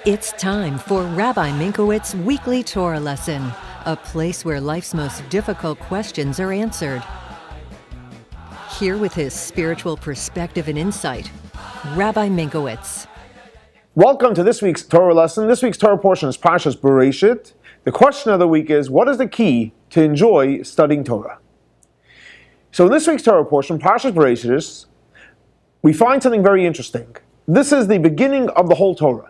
It's time for Rabbi Minkowicz's Weekly Torah Lesson, a place where life's most difficult questions are answered. Here with his spiritual perspective and insight, Rabbi Minkowicz. Welcome to this week's Torah lesson. This week's Torah portion is Parsha's Bereishit. The question of the week is, what is the key to enjoy studying Torah? So in this week's Torah portion, Parsha's Bereishit, we find something very interesting. This is the beginning of the whole Torah.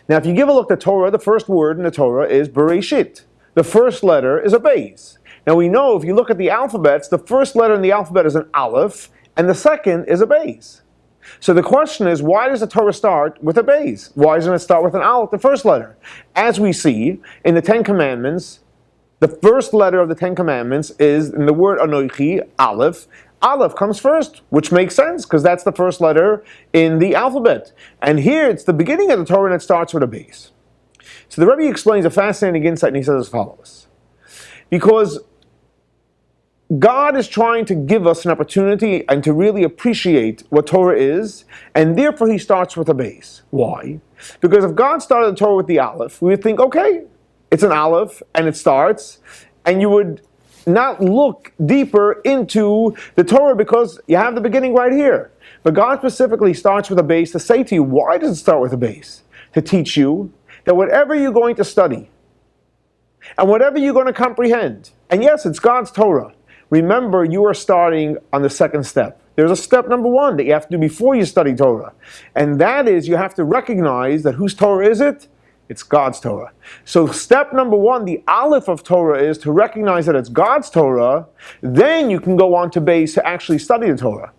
Now if you give a look at Torah, the first word in the Torah is Bereishit. The first letter is a beis. Now we know if you look at the alphabets, the first letter in the alphabet is an aleph, and the second is a beis. So the question is, why does the Torah start with a beis? Why doesn't it start with an aleph, the first letter? As we see in the Ten Commandments, the first letter of the Ten Commandments is in the word anochi, aleph. Aleph comes first, which makes sense because that's the first letter in the alphabet. And here it's the beginning of the Torah and it starts with a beis. So the Rebbe explains a fascinating insight and he says as follows. Because God is trying to give us an opportunity and to really appreciate what Torah is, and therefore he starts with a beis. Why? Because if God started the Torah with the aleph, we would think, okay, it's an aleph and it starts, and you would not look deeper into the Torah because you have the beginning right here. But God specifically starts with a beis to say to you, why does it start with a beis? To teach you that whatever you're going to study and whatever you're going to comprehend, and yes, it's God's Torah, remember you are starting on the second step. There's a step number one that you have to do before you study Torah. And that is you have to recognize that whose Torah is it? It's God's Torah. So step number one, the aleph of Torah, is to recognize that it's God's Torah. Then you can go on to beis to actually study the Torah.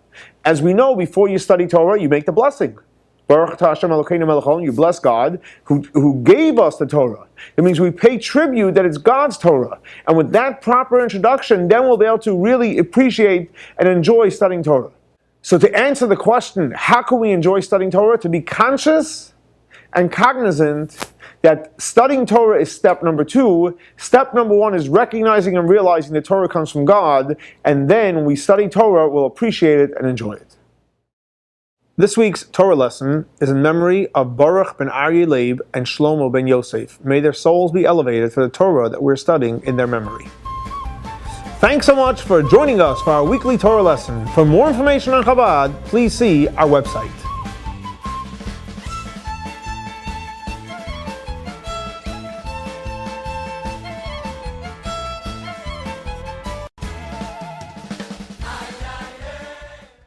As we know, before you study Torah, you make the blessing. Baruch Hashem Elokeinu melech haolam, you bless God who gave us the Torah. It means we pay tribute that it's God's Torah. And with that proper introduction, then we'll be able to really appreciate and enjoy studying Torah. So to answer the question, how can we enjoy studying Torah? To be conscious and cognizant that studying Torah is step number two. Step number one is recognizing and realizing that Torah comes from God, and then when we study Torah, we'll appreciate it and enjoy it. This week's Torah lesson is in memory of Baruch ben Aryeh Leib and Shlomo ben Yosef. May their souls be elevated for the Torah that we're studying in their memory. Thanks so much for joining us for our weekly Torah lesson. For more information on Chabad, please see our website.